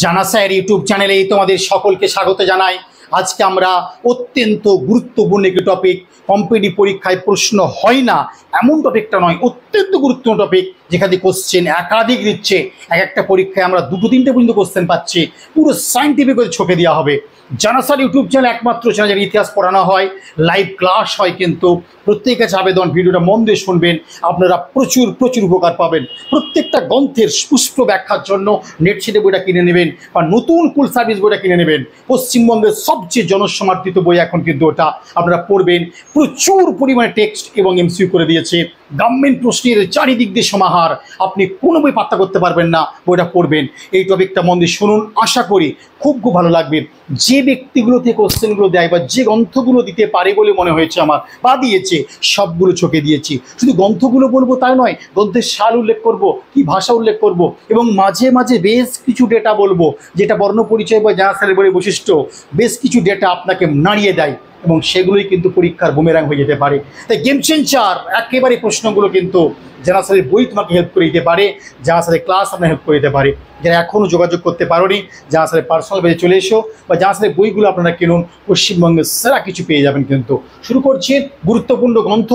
জানা sir YouTube চ্যানেলে তোমাদের সকলকে স্বাগত জানাই। আজকে আমরা অত্যন্ত গুরুত্বপূর্ণ একটি টপিক, কম্পিটিটিভ পরীক্ষায় প্রশ্ন হয় না এমন টপিকটা নয়, অত্যন্ত গুরুত্বপূর্ণ টপিক, যেখানে কোশ্চেন একাধিক দিচ্ছে। এক একটা পরীক্ষায় আমরা দুটো তিনটে পর্যন্ত কোশ্চেন পাচ্ছি, পুরো সায়েন্টিফিক করে ছকে দেওয়া হবে। জানা স্যার ইউটিউব চ্যানেল একমাত্র চ্যানেল যেখানে ইতিহাস পড়ানো হয়, লাইভ ক্লাস হয়। কিন্তু প্রত্যেকের কাছে আবেদন, ভিডিওটা মন দিয়ে শুনবেন, আপনারা প্রচুর প্রচুর উপকার পাবেন। প্রত্যেকটা গ্রন্থের সুষ্ঠু ব্যাখ্যার জন্য নেটশিটে বইটা কিনে নেবেন বা নতুন কুল সার্ভিস বইটা কিনে নেবেন। পশ্চিমবঙ্গের সবচেয়ে জনসমর্থিত বই এখন কিন্তু ওটা, আপনারা পড়বেন। প্রচুর পরিমাণে টেক্সট এবং এমসিকিউ করে দিয়েছে। গভর্নমেন্ট প্রশ্নের চারিদিক দিয়ে সমাহার, আপনি কোনো বই পাত্তা করতে পারবেন না, বইটা পড়বেন। এই টপিকটা মন দিয়ে শুনুন, আশা করি খুব খুব ভালো লাগবে। যে ব্যক্তিগুলোতে কোশ্চেনগুলো দেয় বা যে গ্রন্থগুলো দিতে পারে বলে মনে হয়েছে আমার বা দিয়েছে, সবগুলো চোখে দিয়েছি। শুধু গ্রন্থগুলো বলবো তাই নয়, গ্রন্থের সাল উল্লেখ করব, কি ভাষা উল্লেখ করব, এবং মাঝে মাঝে বেশ কিছু ডেটা বলবো, যেটা বর্ণ পরিচয় বা জানা স্যারের বলে বৈশিষ্ট্য, বেশ কিছু ডেটা আপনাকে নাড়িয়ে দেয় এবং সেগুলোই কিন্তু পরীক্ষার বুমেরাং হয়ে যেতে পারে। তাই গেম চেঞ্জার একেবারে প্রশ্নগুলো কিন্তু জানা স্যারের বই তোমাকে হেল্প করে দিতে পারে, জানা স্যারের ক্লাস আপনার হেল্প করে দিতে পারে। যারা এখনও যোগাযোগ করতে পারোনি, জানা স্যারের পার্সোনাল পেজে চলে এসো বা জানা স্যারের বইগুলো আপনারা কিনুন, পশ্চিমবঙ্গের সেরা কিছু পেয়ে যাবেন। কিন্তু শুরু করছি গুরুত্বপূর্ণ গ্রন্থ।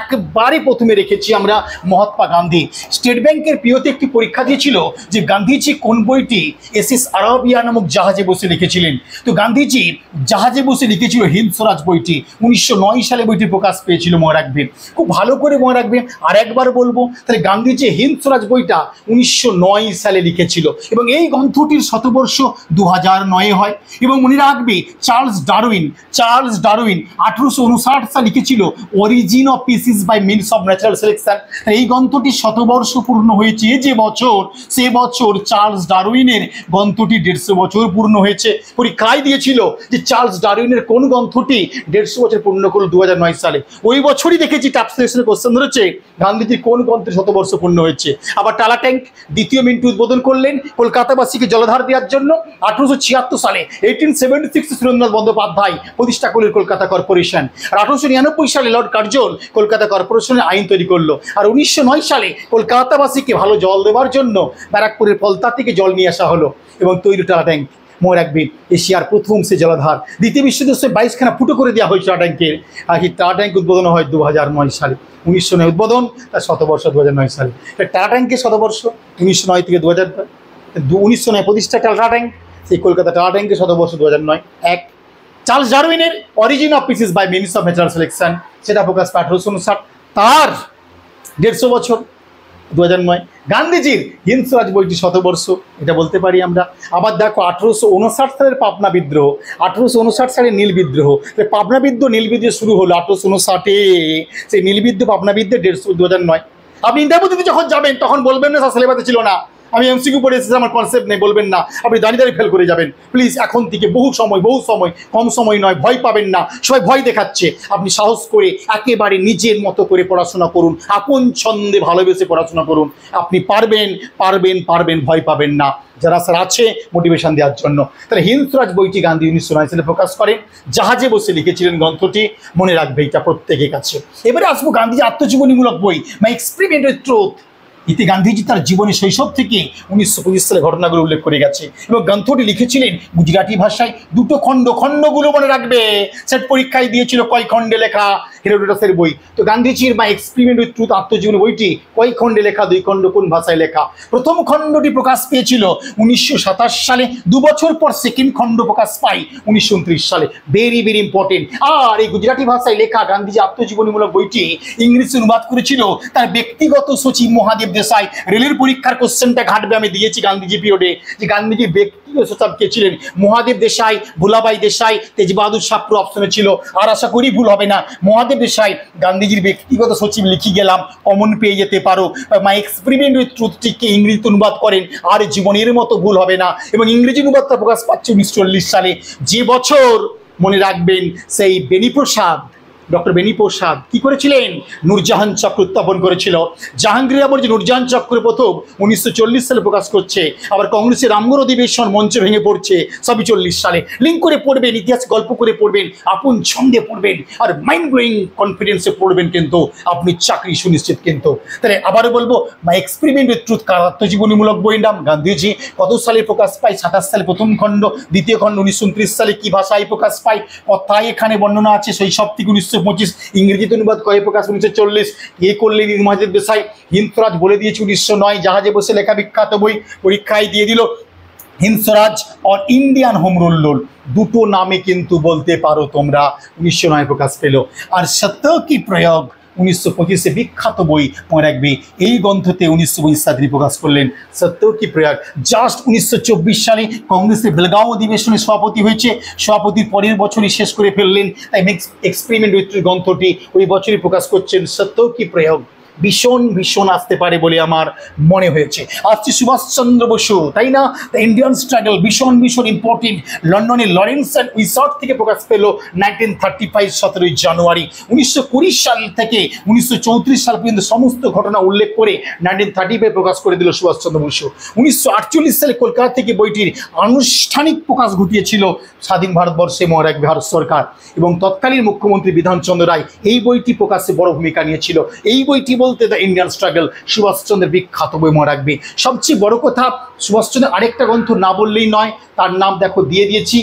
একবারে প্রথমে রেখেছি আমরা মহাত্মা গান্ধী। স্টেট ব্যাংকের পিওতে একটি পরীক্ষা দিয়েছিল যে গান্ধীজি কোন বইটি এসএস আরাবিয়া নামক জাহাজে বসে লিখেছিলেন। তো গান্ধীজি জাহাজে বসে লিখেছিল হিন্দ স্বরাজ বইটি। 1909 সালে বইটি প্রকাশ পেয়েছিল, মনে রাখবেন, খুব ভালো করে মনে রাখবেন। আর একবার বলবো, তাহলে গান্ধীজি হিন্দ স্বরাজ বইটা 1909 সালে লিখেছিল এবং এই গ্রন্থটির শতবর্ষ 2009 হয়। এবং মনে রাখবে চার্লস ডারউইন 1859 সালে লিখেছিল origin of species by means of natural selection. এই গ্রন্থটির শতবর্ষ পূর্ণ হয়েছে যে বছর, সে বছর চার্লস ডারউইনের গ্রন্থটি 150 বছর পূর্ণ হয়েছে। পরীক্ষায় দিয়েছিল যে চার্লস ডারউইনের কোন গ্রন্থটি 150 বছর পূর্ণ করল 2009 সালে। ওই বছরই দেখেছি টাপ সিলেকশনের কোশ্চেন ধরেছে গান্ধীজির কোন গ্রন্থের শতবর্ষ পূর্ণ হয়েছে। আবার টালা ট্যাঙ্ক দ্বিতীয় মিন্টু উদ্বোধন করলেন কলকাতাবাসীকে জলধার দেওয়ার জন্য 1876 সালে। 1876 সুরেন্দ্রনাথ বন্দ্যোপাধ্যায় প্রতিষ্ঠা করলেন কলকাতা কর্পোরেশন। আর 1899 সালে লর্ড কার্জন কলকাতা কর্পোরেশনের আইন তৈরি করলো। আর 1909 সালে কলকাতাবাসীকে ভালো জল দেওয়ার জন্য ব্যারাকপুরের ফলতা থেকে জল নিয়ে আসা হলো এবং তৈরি টালা ট্যাঙ্ক। মনে রাখবেন এশিয়ার প্রথম সে জলাধার। দ্বিতীয় বিশ্বযুদ্ধে 22খানা ফুটো করে দেওয়া হয়েছিল টালা ট্যাঙ্কের। আর এই টালা ট্যাঙ্ক উদ্বোধন হয় 2009 সালে। 1909 উদ্বোধন, তার শতবর্ষ 2009 সালে। টালা ট্যাঙ্কের শতবর্ষ 1909 থেকে 2009। 1909 প্রতিষ্ঠা টালা ট্যাঙ্ক, সেই কলকাতা টালা ট্যাঙ্কের শতবর্ষ 2009। এক চার্লস ডারউইনের origin of species by means of natural selection, সেটা প্রকাশ পায় 1859, তার 150 বছর 2009। গান্ধীজির হিন্দ স্বরাজ বইটি শতবর্ষ, এটা বলতে পারি আমরা। আবার দেখো 1859 সালের পাবনা বিদ্রোহ, 1859 সালের নীল বিদ্রোহ। পাবনা বিদ্রোহ নীল বিদ্রোহ শুরু হলো 1859-এ, সেই নীল বিদ্রোহ পাবনা বিদ্রোহ 2009। আপনি ইন্টারভিউ দিতে যখন যাবেন তখন বলবেন না স্যার সিলেবাসে ছিল না, আমি এমসিকিউ পড়ে এসেছি, আমার কনসেপ্ট নেই, বলবেন না। আপনি দাঁড়িয়ে দাঁড়িয়ে ফেল করে যাবেন। প্লিজ এখন থেকে বহু সময়, কম সময় নয়, ভয় পাবেন না। সবাই ভয় দেখাচ্ছে, আপনি সাহস করে একেবারে নিজের মতো করে পড়াশোনা করুন, আপন ছন্দে ভালোবেসে পড়াশোনা করুন। আপনি পারবেন পারবেন পারবেন, ভয় পাবেন না। যারা স্যার আছে মোটিভেশন দেওয়ার জন্য। তাহলে হিন্দ স্বরাজ বইটি গান্ধী 1909 সালে প্রকাশ করেন, জাহাজে বসে লিখেছিলেন গ্রন্থটি, মনে রাখবে এটা প্রত্যেকের কাছে। এবারে আসবো গান্ধীজি আত্মজীবনীমূলক বই, মাই এক্সপেরিমেন্ট উইথ ট্রুথ। এতে গান্ধীজি তার জীবনের শৈশব থেকে 1925 সালে ঘটনাগুলো উল্লেখ করে গেছে এবং গ্রন্থটি লিখেছিলেন গুজরাটি ভাষায়। দুটো খণ্ডগুলো মনে রাখবে, সেট পরীক্ষায় দিয়েছিল কয় খণ্ডে লেখা, হেরোডোটাসের বই। তো গান্ধীজির মাই এক্সপেরিমেন্ট উইথ ট্রুথ আত্মজীবনী বইটি কয় খণ্ডে লেখা, 2 খণ্ড, কোন ভাষায় লেখা? প্রথম খণ্ডটি প্রকাশ পেয়েছিল 1927 সালে, 2 বছর পর সেকেন্ড খণ্ড প্রকাশ পায় 1929 সালে। Very very important. আর এই গুজরাটি ভাষায় লেখা গান্ধীজি আত্মজীবনীমূলক বইটি ইংরেজি অনুবাদ করেছিল তার ব্যক্তিগত সচিব মহাদেব দেশাই। রেলের পরীক্ষার কোশ্চেনটা ঘাটবে, আমি দিয়েছি গান্ধীজি পিরিয়ডে, যে গান্ধীজির ব্যক্তিগত সচিব কে ছিলেন? মহাদেব দেশাই, ভোলাবাই দেশাই, তেজ বাহাদুর শাহপুর অপশনে ছিল। আর আশা করি ভুল হবে না, মহাদেব দেশাই গান্ধীজির ব্যক্তিগত সচিব লিখে গেলাম, কমন পেয়ে যেতে পারো। মাই এক্সপেরিমেন্ট উইথ ট্রুথটিকে ইংরেজিতে অনুবাদ করেন, আর জীবনের মতো ভুল হবে না। এবং ইংরেজি অনুবাদটা প্রকাশ পাচ্ছে 1940 সালে, যে বছর মনে রাখবেন সেই বেনিপ্রসাদ ডক্টর বেনিপ্রসাদ কি করেছিলেন? নূরজাহান চক্র উত্থাপন করেছিল। জাহাঙ্গীর আবার যে নূরজাহান চক্র প্রথম 1940 সালে প্রকাশ করছে, আবার কংগ্রেসের রামগড় অধিবেশন মঞ্চ ভেঙে পড়ছে সবই 40 সালে। লিঙ্ক করে পড়বেন, ইতিহাস গল্প করে পড়বেন, আপন ছন্দে পড়বেন, আর মাইন্ড ব্লোয়িং কনফিডেন্সে পড়বেন, কিন্তু আপনি চাকরি সুনিশ্চিত। কিন্তু তাহলে আবারও বলবো, মাই এক্সপেরিমেন্ট উইথ ট্রুথ কার আত্মজীবনীমূলক বইয়ের নাম। গান্ধীজি কত সালে প্রকাশ পায়? 27 সালে প্রথম খণ্ড, দ্বিতীয় খণ্ড 1929 সালে কি ভাষায় প্রকাশ পায়? কথায় এখানে বর্ণনা আছে। শৈশব থেকে 1925, ইংরেজিতে অনুবাদ কয়ে প্রকাশ 1940। কে করলেন মহাদেব দেশাই? হিন্দরাজ বলে দিয়েছে 1909, জাহাজে বসে লেখা বিখ্যাত বই, পরীক্ষায় দিয়ে দিল। হিন্দরাজ আর ইন্ডিয়ান হোম রুল, দুটো নামে কিন্তু বলতে পারো তোমরা। 1909 প্রকাশ পেল। আর সত্য কি প্রয়োগ 1925 বিখ্যাত বই, মনে রাখবে। এই গ্রন্থতে 1925 সালে প্রকাশ করলেন সত্য কি প্রয়োগ। জাস্ট 1924 সালে কংগ্রেসের বেলগাঁও অধিবেশনে সভাপতি হয়েছে, সভাপতির পরের বছরই শেষ করে ফেললেন। তাই এক্সপেরিমেন্ট উইথ গ্রন্থটি ওই বছরই প্রকাশ করছেন সত্য কি প্রয়োগ। ভীষণ ভীষণ আসতে পারে বলে আমার মনে হয়েছে। আসছে সুভাষচন্দ্র বসু, তাই না? দ্য ইন্ডিয়ান স্ট্রাগল ভীষণ ভীষণ ইম্পর্টেন্ট। লন্ডনের লরেন্স অ্যান্ড উইসার্ট থেকে প্রকাশ পেল 1935 17ই জানুয়ারি। 1920 সাল থেকে 1934 সাল পর্যন্ত সমস্ত ঘটনা উল্লেখ করে 1935 প্রকাশ করে দিল সুভাষচন্দ্র বসু। 1948 সালে কলকাতা থেকে বইটির আনুষ্ঠানিক প্রকাশ ঘটিয়েছিল স্বাধীন ভারতবর্ষে মনে রাখবে ভারত সরকার, এবং তৎকালীন মুখ্যমন্ত্রী বিধানচন্দ্র রায় এই বইটি প্রকাশে বড় ভূমিকা নিয়েছিল। এই বইটি বলতে দ্য ইন্ডিয়ান স্ট্রাগল, সুভাষচন্দ্রের বিখ্যাত বই মনে রাখবে। সবচেয়ে বড় কথা, সুভাষচন্দ্রের আরেকটা গ্রন্থ না বললেই নয়, তার নাম দেখো দিয়ে দিয়েছি।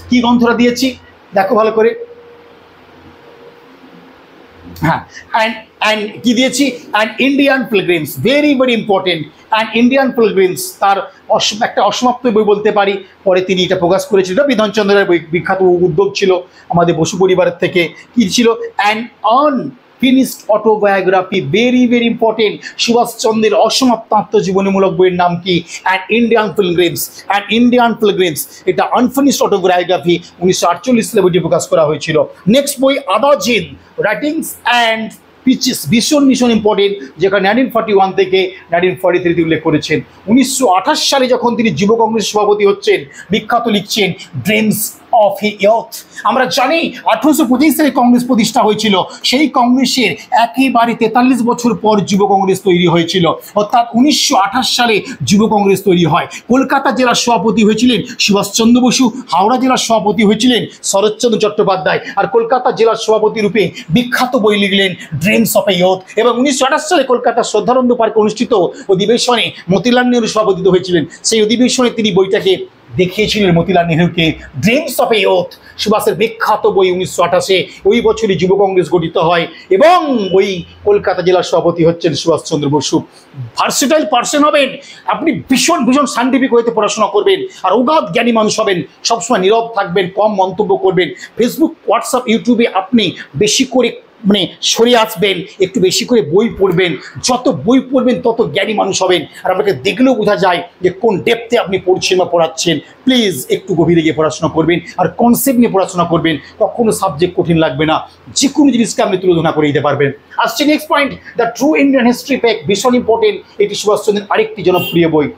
কি গ্রন্থটা দিয়েছি দেখো ভালো করে। হ্যাঁ, অ্যান্ড কি দিয়েছি? And Indian pilgrims, very very important. And Indian pilgrims তার একটা অসমাপ্ত বই বলতে পারি। পরে তিনি এটা প্রকাশ করেছিলেন। বিধানচন্দ্রের বিখ্যাত উদ্যোগ ছিল আমাদের বসু পরিবারের থেকে। কি ছিল? And unfinished autobiography, very very important. সুভাষচন্দ্রের অসমাপ্ত আত্মজীবনীমূলক বইয়ের নাম কি? And Indian pilgrims. And Indian pilgrims এটা আনফিনিশড অটোবায়োগ্রাফি, 1948 সালে বইটি প্রকাশ করা হয়েছিল। নেক্সট বই আদাজিন, রাইটিংস অ্যান্ড পিচেস, ভীষণ ভীষণ ইম্পর্টেন্ট, যেখানে 1941 থেকে 1943 উল্লেখ করেছেন। 1928 সালে যখন তিনি যুব কংগ্রেসের সভাপতি হচ্ছেন, বিখ্যাত লিখছেন ড্রিমস অফ এ ইয়ুথ। আমরা জানি 1825 সালে কংগ্রেস প্রতিষ্ঠা হয়েছিল। সেই কংগ্রেসের একেবারে 43 বছর পর যুব কংগ্রেস তৈরি হয়েছিল, অর্থাৎ 1928 সালে যুব কংগ্রেস তৈরি হয়। কলকাতা জেলার সভাপতি হয়েছিলেন সুভাষচন্দ্র বসু, হাওড়া জেলার সভাপতি হয়েছিলেন শরৎচন্দ্র চট্টোপাধ্যায়, আর কলকাতা জেলার সভাপতি রূপে বিখ্যাত বই লিখলেন ড্রিমস অফ এ ইয়ুথ। এবং 1928 সালে কলকাতার শ্রদ্ধানন্দ পার্কে অনুষ্ঠিত অধিবেশনে মতিলাল নেহরু সভাপতিত্ব হয়েছিলেন। সেই অধিবেশনে তিনি বইটাকে দেখিয়েছিলেন মতিলাল নেহরুকে, ড্রিমস অফ এ ইয়ুথ, সুভাষের বিখ্যাত বই। 1928 ওই বছরই যুব কংগ্রেস গঠিত হয়, এবং ওই কলকাতা জেলার সভাপতি হচ্ছেন সুভাষচন্দ্র বসু। ভার্সেটাইল পার্সন হবেন আপনি, ভীষণ ভীষণ সায়েন্টিফিক হইতে পড়াশোনা করবেন, আর অগাধ জ্ঞানী মানুষ হবেন। সবসময় নীরব থাকবেন, কম মন্তব্য করবেন। ফেসবুক, হোয়াটসঅ্যাপ, ইউটিউবে আপনি বেশি করে সরে আসবেন, একটু বেশি করে বই পড়বেন। যত বই পড়বেন তত জ্ঞানী মানুষ হবেন, আর আপনাকে দেখলেও বোঝা যায় যে কোন ডেপথে আপনি পড়ছেন বা পড়াচ্ছেন। প্লিজ একটু গভীরে গিয়ে পড়াশোনা করবেন, আর কনসেপ্ট নিয়ে পড়াশোনা করবেন। কখনো সাবজেক্ট কঠিন লাগবে না, যে কোনো জিনিসকে আপনি তুলনা করে দিতে পারবেন। আসছে next point, the true Indian history pack, ভীষণ ইম্পর্টেন্ট। এটি সুভাষচন্দ্রের আরেকটি জনপ্রিয় বই।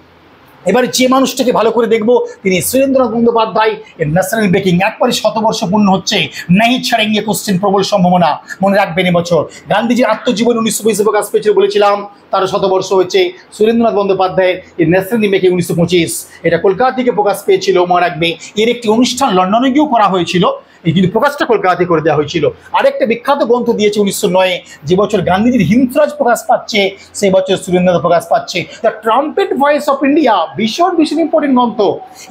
এবার যে মানুষটাকে ভালো করে দেখবো, তিনি সুরেন্দ্রনাথ বন্দ্যোপাধ্যায়। ন্যাশনাল ব্রেকিং, একবারে 100 বর্ষ পূর্ণ হচ্ছে, নাই ছাড়েঙ্গে কোশ্চেন, প্রবল সম্ভাবনা। মনে রাখবেন এবছর গান্ধীজির আত্মজীবনী 1920 প্রকাশ পেয়েছিল, বলেছিলাম তারও 100 বর্ষ হচ্ছে। সুরেন্দ্রনাথ বন্দ্যোপাধ্যায়ের ন্যাশনাল ব্রেকিং 1925, এটা কলকাতা থেকে প্রকাশ পেয়েছিল, মনে রাখবে। এর একটি অনুষ্ঠান লন্ডনে গিয়েও করা হয়েছিল, কিন্তু প্রকাশটা কলকাতাতে করে দেওয়া হয়েছিল। আরেকটা বিখ্যাত গ্রন্থ দিয়েছে 1909, যে বছর গান্ধীজির হিন্দরাজ প্রকাশ পাচ্ছে, সেই বছর সুরেন্দ্রনাথ প্রকাশ পাচ্ছে the trumpet voice of India, ভীষণ ভীষণ ইম্পর্টেন্ট গ্রন্থ।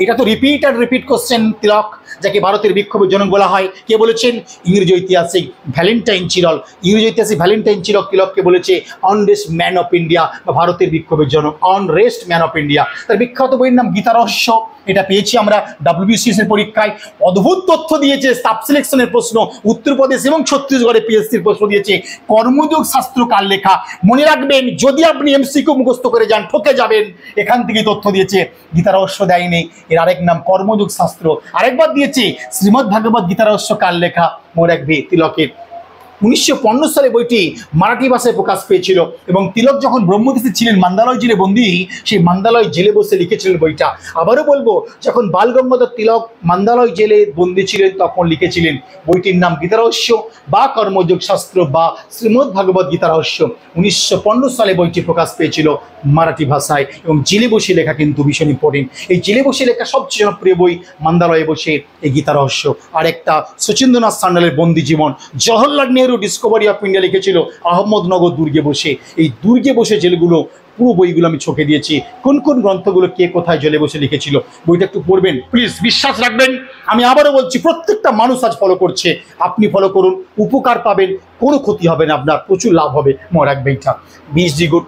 এটা তো রিপিট আর রিপিট কোশ্চেন। তিলক, যাকে ভারতের বিক্ষোভের জনক বলা হয়, কে বলেছেন? ইংরেজ ঐতিহাসিক ভ্যালেন্টাইন চিরল। ইংরেজ ঐতিহাসিক ভ্যালেন্টাইন চিরল তিলককে বলেছে অনরেস্ট ম্যান অফ ইন্ডিয়া, বা ভারতের বিক্ষোভের জনক, অনরেস্ট ম্যান অফ ইন্ডিয়া। তার বিখ্যাত বইয়ের নাম গীতা রহস্য, এটা পেয়েছি আমরা WBCS এর পরীক্ষায়। অদ্ভুত তথ্য দিয়েছে, সাব সিলেকশনের প্রশ্ন, উত্তরপ্রদেশ এবং ছত্তিশগড়ে PSCর প্রশ্ন দিয়েছে। কর্মযোগ শাস্ত্র কার লেখা? মনে রাখবেন, যদি আপনি MCQ মুখস্থ করে যান ঠকে যাবেন। এখান থেকে তথ্য দিয়েছে, গীতা রহস্য দেয়নি, এর আরেক নাম কর্মযোগ শাস্ত্র। আরেকবার দিয়েছে শ্রীমদ্ ভাগবত গীতা রহস্য কার লেখা? মনে রাখবে তিলকের। 1952 সালে বইটি মারাঠি ভাষায় প্রকাশ পেয়েছিল এবং তিলক যখন ব্রহ্মদেশে ছিলেন মান্দালয় জেলে বন্দী, সেই মান্দালয় জেলে বসে লিখেছিলেন বইটা। আবারও বলবো, যখন বাল গঙ্গাধর তিলক মান্দালয় জেলে বন্দী ছিলেন তখন লিখেছিলেন। বইটির নাম গীতা রহস্য বা কর্মযোগ শাস্ত্র বা শ্রীমদ্ ভাগবত গীতা রহস্য। 1952 সালে বইটি প্রকাশ পেয়েছিল মারাঠি ভাষায় এবং জেলে বসে লেখা, কিন্তু ভীষণ ইম্পর্টেন্ট। এই জেলে বসে লেখা সবচেয়ে জনপ্রিয় বই মান্দালয়ে বসে এই গীতা রহস্য। আর একটা সচিন্দ্রনাথ সান্যালের বন্দি জীবন। Jawaharlal Nehru discovery of India লিখেছিল আহমদনগর দুর্গে বসে। এই দুর্গে বসে জেলগুলো পুরো বইগুলো আমি ছকে দিয়েছি, কোন কোন গ্রন্থগুলো কে কোথায় জেলে বসে লিখেছিল। বইটা একটু পড়বেন প্লিজ, বিশ্বাস রাখবেন। আমি আবারও বলছি, প্রত্যেকটা মানুষ আজ ফলো করছে, আপনি ফলো করুন, উপকার পাবেন, কোনো ক্ষতি হবে না, আপনার প্রচুর লাভ হবে। মনে রাখবেন এটা 20 ডি গুড।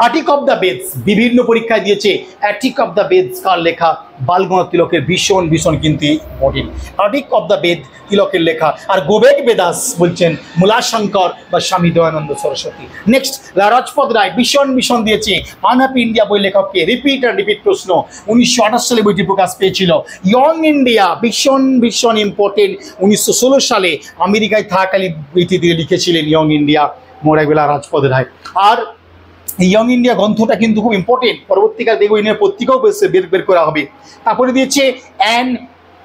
আর্টিক অফ দ্য বেদস বিভিন্ন পরীক্ষায় দিয়েছে। আর্টিক অফ দ্য বেদস কার লেখা? বাল গঙ্গাধর তিলকের। ভীষণ ভীষণ কিন্তু important. Arctic of the Veda তিলকের লেখা। আর গোবেদ বেদাস বলছেন মূলাশঙ্কর বা স্বামী দয়ানন্দ সরস্বতী। নেক্সট, রাজপথ রায় ভীষণ ভীষণ দিয়েছে। আনহ্যাপি ইন্ডিয়া বই লেখককে। রিপিট অ্যান্ড রিপিট প্রশ্ন। 1928 সালে বইটি প্রকাশ পেয়েছিল। ইয়ং ইন্ডিয়া ভীষণ ভীষণ ইম্পর্টেন্ট। 1916 সালে আমেরিকায় থাকাকালীন বইটি দিয়ে লিখেছিলেন ইয়ং ইন্ডিয়া, মোরাবেলা রাজপথ রায়। আর ইয়ং ইন্ডিয়া গ্রন্থটা কিন্তু খুব ইম্পর্টেন্ট, পরবর্তীকালে দেখবো ইন্ডিয়ার পত্রিকাও বের করা হবে। তারপরে দিয়েছে অ্যান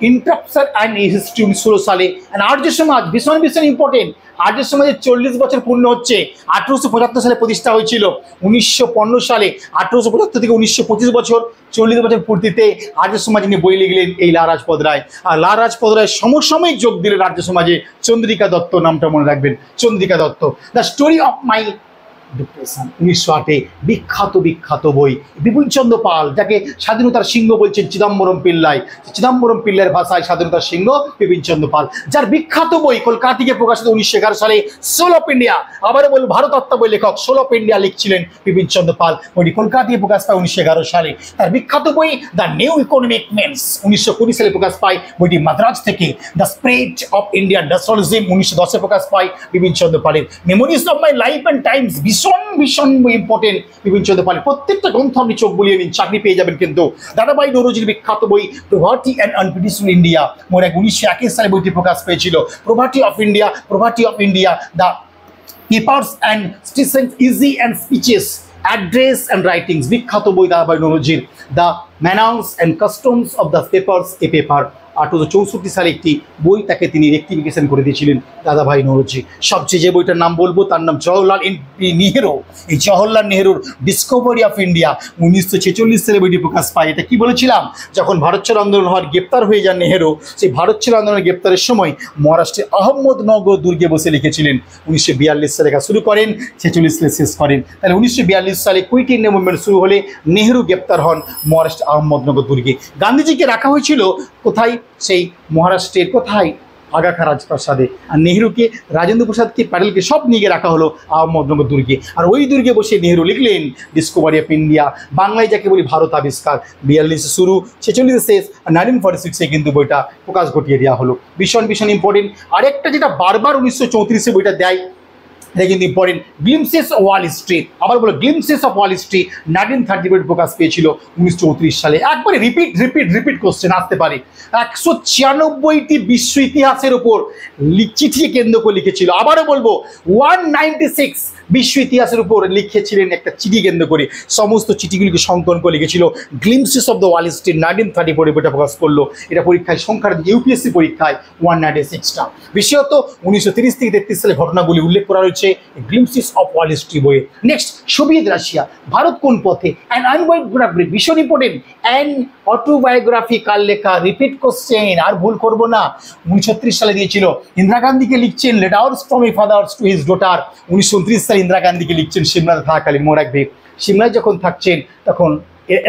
ইন্টারপ্টার অ্যান্ড হিস্ট্রি 1916 সালে। আর্য সমাজ ভীষণ ভীষণ ইম্পর্টেন্ট। আর্য সমাজের 40 বছর পূর্ণ হচ্ছে। 1875 সালে প্রতিষ্ঠা হয়েছিল। 1915 সালে 1875 থেকে 1925 বছর, 40 বছর পূর্তিতে আর্য সমাজ নিয়ে বই লিখলেন এই লা রাজপথ রায়। আর লা রাজপথ রায় সমসাময়িক যোগ দিলেন আর্য সমাজে চন্দ্রিকা দত্ত, নামটা মনে রাখবেন, Chandrika Dutta. The story of my depression 1908 বিখ্যাত বিখ্যাত বই। বিপিনচন্দ্র পাল, যাকে স্বাধীনতার সিংহ বলছেন চিদম্বরম পিল্লাই, চিদম্বরম পিল্লাইয়ের ভাষায় স্বাধীনতার সিংহ বিপিনচন্দ্র পাল, যার বিখ্যাত বই কলকাতা থেকে প্রকাশিত 1911 সালে সোল অফ ইন্ডিয়া। আবারও বলবো, ভারতত্ত্ব বই লেখক সোল অফ ইন্ডিয়া লিখছিলেন বিপিনচন্দ্র পাল। বইটি কলকাতা থেকে প্রকাশ পায় 1911 সালে। তার বিখ্যাত বই দ্য নিউ ইকোনমিক মেন্স 1920 সালে প্রকাশ পায়। বইটি মাদ্রাজ থেকে। The spread of Indian nationalism 1910 প্রকাশ পায় বিপিনচন্দ্র পালের। Memories of my life and Times ভীষণ ভীষণ ইম্পর্টেন্ট বিপিনচন্দ্র পালের। প্রত্যেকটা গ্রন্থ আপনি চোখ বুলিয়ে নিন, চাকরি পেয়ে যাবেন। কিন্তু দাদাভাই নৌরোজির বিখ্যাত বই প্রভার্টি অ্যান্ড আনপিটিশনাল ইন্ডিয়া, মোর 1921 সালে বইটি প্রকাশ পেয়েছিল। Poverty of India, poverty of India, the papers and stations ইজি and speeches, address and writings, বিখ্যাত বই দাদাভাই নৌরোজির। The manners and customs of the papers, a paper. 1864 সালে একটি বই তাকে তিনি রেক্টিফিকেশন করে দিয়েছিলেন দাদাভাই নৌরোজি। সবচেয়ে যে বইটার নাম বলবো তার নাম জওহরলাল নেহরু। এই জওহরলাল নেহরুর ডিসকভারি অফ ইন্ডিয়া 1946 সালে বইটি প্রকাশ পায়। এটা কি বলেছিলাম, যখন ভারত ছাড়ো আন্দোলন হওয়ার গ্রেপ্তার হয়ে যান নেহরু, সেই ভারত ছাড়ো আন্দোলনের গ্রেপ্তারের সময় মহারাষ্ট্রের আহমদনগর দুর্গে বসে লিখেছিলেন। 1942 সালে লেখা শুরু করেন, 46 সালে শেষ করেন। তাহলে 1942 সালে কুইট ইন্ডিয়া মুভমেন্ট শুরু হলে নেহরু গ্রেপ্তার হন মহারাষ্ট্রের আহমদনগর দুর্গে। গান্ধীজিকে রাখা হয়েছিল কোথায়? সেই মহারাষ্ট্রের কোথায়? আগা খা রাজপ্রাসাদে। আর নেহরুকে, রাজেন্দ্র প্রসাদকে, প্যাটেলকে সব নিয়ে গিয়ে রাখা হলো আহমদনগর দুর্গে। আর ওই দুর্গে বসে নেহরু লিখলেন ডিসকভারি অফ ইন্ডিয়া, বাংলায় যাকে বলি ভারত আবিষ্কার। 42 শুরু, 46 শেষ, আর 1946 কিন্তু বইটা প্রকাশ ঘটিয়ে দেওয়া হলো। ভীষণ ভীষণ ইম্পর্টেন্ট। আরেকটা যেটা বারবার 1934 বইটা দেয়, এটা কিন্তু important, glimpses of Wall Street. আবার বলো, গ্লিমসেস অফ ওয়াল স্ট্রিট 1930 প্রকাশ পেয়েছিল 1934 সালে। একবারে রিপিট রিপিট রিপিট কোশ্চেন আসতে পারে। 196টি বিশ্ব ইতিহাসের উপর চিঠিকে কেন্দ্র করে লিখেছিল। আবারও বলবো, 196 বিশ্ব ইতিহাসের উপর লিখেছিলেন একটা চিঠি কেন্দ্র করে। সমস্ত চিঠিগুলিকে সংকলন করে লিখেছিল glimpses of the Wall Street. 1934 বইটা প্রকাশ করলো। এটা পরীক্ষায় সংখ্যার ইউপিএসসি পরীক্ষায় 196টা। বিশেষত 1930 থেকে 33 সালে ঘটনাগুলি উল্লেখ করা রয়েছে গ্লিমসেস অফ ওয়াল স্ট্রিট বইয়ে। নেক্সট, সোভিয়েত রাশিয়া, ভারত কোন পথে, অ্যান অটোবায়োগ্রাফি, ভীষণ ইম্পর্টেন্ট। অ্যান অটোবায়োগ্রাফি কার লেখা? রিপিট কোশ্চেন, আর ভুল করবো না। 1936 সালে দিয়েছিল। ইন্দিরা গান্ধীকে লিখছেন letters from a father's to his daughter. 1929 সালে ইন্দিরা গান্ধীকে লিখছেন সিমলাতে থাকাকালীন। মনে রাখবে, সিমলায় যখন থাকছেন তখন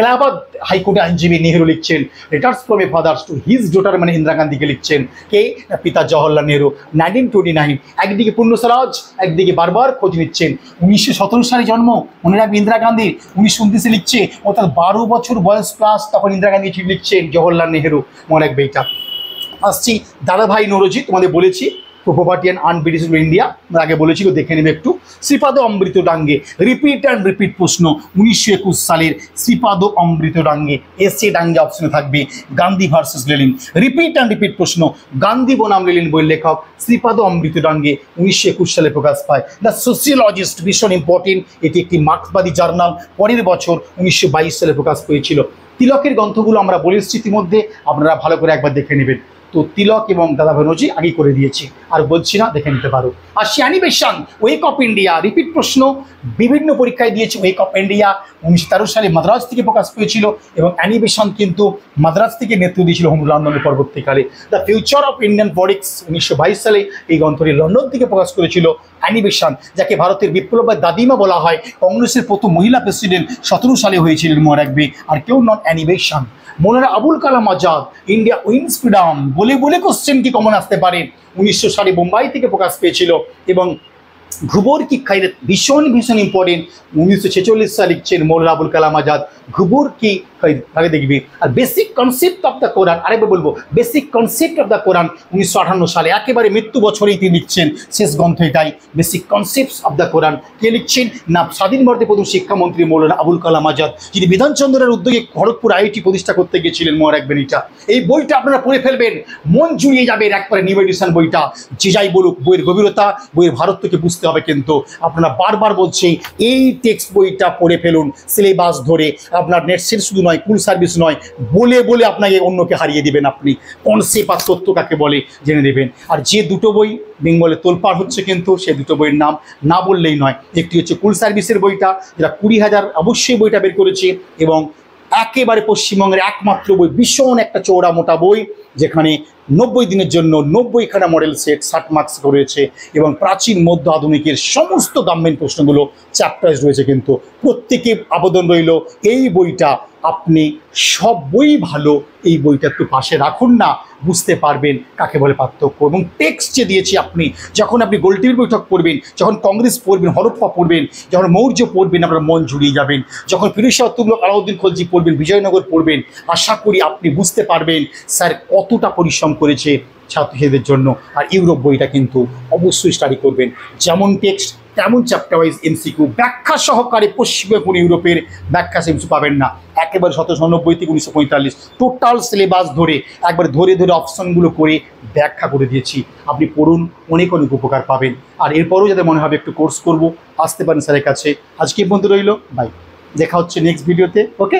এলাহাবাদ হাইকোর্টে আইনজীবী নেহরু লিখছেন letters from a father's to his daughter, মানে ইন্দিরা গান্ধীকে লিখছেন। কে? পিতা জওহরলাল নেহরু। 1929। একদিকে পূর্ণ স্বরাজ, একদিকে বারবার খোঁজ নিচ্ছেন। 1917 সালে জন্ম, মনে রাখবে ইন্দিরা গান্ধীর। 1929 লিখছে, অর্থাৎ 12 বছর বয়স প্লাস তখন ইন্দিরা গান্ধী লিখছেন জওহরলাল নেহরু। মনে রাখবে এটা। আসছি দাদাভাই নৌরোজি, তোমাদের বলেছি প্রপার্টি অ্যান্ড আনব্রিটিশ ইন্ডিয়া আগে বলেছিল, দেখে নেবে একটু। শ্রীপাদ অমৃত ডাঙ্গে রিপিট অ্যান্ড রিপিট প্রশ্ন 1921 সালের শ্রীপাদ অমৃত ডাঙ্গে, এসে ডাঙ্গে অপশনে থাকবে Gandhi versus Lenin. Repeat and repeat প্রশ্ন, গান্ধী বনাম লেনিন বইয়ের লেখক শ্রীপাদ অমৃত ডাঙ্গে 1921 সালে প্রকাশ পায়। দ্য সোশিয়োলজিস্ট, ভীষণ ইম্পর্টেন্ট, এটি একটি মার্ক্সবাদী জার্নাল, পরের বছর 1922 সালে প্রকাশ পেয়েছিল। তিলকের গ্রন্থগুলো আমরা বলে এসেছি ইতিমধ্যে, আপনারা ভালো করে একবার দেখে নেবেন। তো তিলক এবং দাদা ব্যানার্জি আগেই করে দিয়েছি, আর বলছি না, দেখে নিতে পারো। আর সে animation wake of India, repeat প্রশ্ন, বিভিন্ন পরীক্ষায় দিয়েছে। ওয়েক অফ ইন্ডিয়া 1913 সালে মাদ্রাজ থেকে প্রকাশ পেয়েছিল এবং অ্যানিমেশন কিন্তু মাদ্রাজ থেকে নেতৃত্ব দিয়েছিল হোম লন্ডনের পরবর্তীকালে। The future of Indian politics 1922 সালে এই গ্রন্থটি লন্ডন থেকে প্রকাশ করেছিল অ্যানিমেশন, যাকে ভারতের বিপ্লবের দাদিমা বলা হয়। কংগ্রেসের প্রথম মহিলা প্রেসিডেন্ট 17 সালে হয়েছিলেন, মনে রাখবে, আর কেউ নন animation. Maulana Abul Kalam Azad India wins freedom বলে বলে কোশ্চেনটি কমন আসতে পারে, 1900 সালে বোম্বাই থেকে প্রকাশ পেয়েছিল। এবং ঘুবর কি খাইরাত, ভীষণ ভীষণ ইম্পর্টেন্ট, 1946 সালে লিখছেন মৌলানা আবুল কালাম আজাদ ঘুবর কি খাইরাত, আগে দেখবি। আর বেসিক কনসেপ্ট অফ দ্য কোরআন, আরেকবার বলবো, বেসিক কনসেপ্ট অফ দ্য কোরআন 1958 সালে, একেবারে মৃত্যু বছরেই তিনি লিখছেন, শেষ গ্রন্থ এটাই, বেসিক কনসেপ্টস অফ দ্য কোরআন। কে লিখছেন না স্বাধীন ভারতের প্রথম শিক্ষামন্ত্রী মৌলানা আবুল কালাম আজাদ, যিনি বিধানচন্দ্রের উদ্যোগে খড়গপুর আইআইটি প্রতিষ্ঠা করতে গিয়েছিলেন, মনে রাখবেন এটা। এই বইটা আপনারা পড়ে ফেলবেন, মন জুড়িয়ে যাবে, একবারে নিউ এডিশন বইটা। যে যাই বলুক, বইয়ের গভীরতা, বইয়ের ভারতকে বুঝতে হবে, কিন্তু আপনারা বারবার বলছি এই টেক্সট বইটা পড়ে ফেলুন সিলেবাস ধরে। আপনার নেট সেট শুধু নয়, কুল সার্ভিস নয়, বলে বলে আপনাকে অন্যকে হারিয়ে দিবেন। আপনি কনসেপ্ট আর তথ্য কাকে বলে জেনে নেবেন। আর যে দুটো বই বেঙ্গলে তোলপাড় হচ্ছে, কিন্তু সে দুটো বইয়ের নাম না বললেই নয়। একটি হচ্ছে কুল সার্ভিসের বইটা, যেটা 20,000 অবশ্যই বইটা বের করেছে, এবং একেবারে পশ্চিমবঙ্গের একমাত্র বই, ভীষণ একটা চৌড়া মোটা বই, যেখানে 90 দিনের জন্য 90খানা মডেল সেট 60 মার্কস রয়েছে, এবং প্রাচীন মধ্য আধুনিকের সমস্ত গভর্নমেন্ট প্রশ্নগুলো চ্যাপ্টার্স রয়েছে। কিন্তু প্রত্যেকে আবেদন রইল, এই বইটা আপনি সব বই ভালো, এই বইটা একটু পাশে রাখুন না, বুঝতে পারবেন কাকে বলে পার্থক্য। এবং টেক্সট যে দিয়েছি, যখন আপনি গোলটেবিল বৈঠক পড়বেন, যখন কংগ্রেস পড়বেন, হরপ্পা পড়বেন, যখন মৌর্য পড়বেন, আপনার মন জুড়িয়ে যাবেন। যখন ফিরোজ তুগলক, আলাউদ্দিন খলজি পড়বেন, বিজয়নগর পড়বেন, আশা করি আপনি বুঝতে পারবেন স্যার কতটা পরিশ্রম করেছে ছাত্রছাত্রীদের জন্য। আর ইউরোপ বইটা কিন্তু অবশ্যই স্টাডি করবেন, যেমন টেক্সট তেমন চ্যাপ্টার ওয়াইজ এমসিকিউ, ব্যাখ্যা সহকারে। পশ্চিমবঙ্গ কোনো ইউরোপের ব্যাখ্যা এমসিকিউ পাবেন না, একেবারে 1790 থেকে 1945 টোটাল সিলেবাস ধরে একবার ধরে ধরে অপশনগুলো করে ব্যাখ্যা করে দিয়েছি। আপনি পড়ুন, অনেক অনেক উপকার পাবেন। আর এরপরও যাতে মনে হবে একটু কোর্স করব, আসতে পারেন স্যারের কাছে। আজকে বন্ধু রইল, বাই, দেখা হচ্ছে নেক্সট ভিডিওতে। ওকে।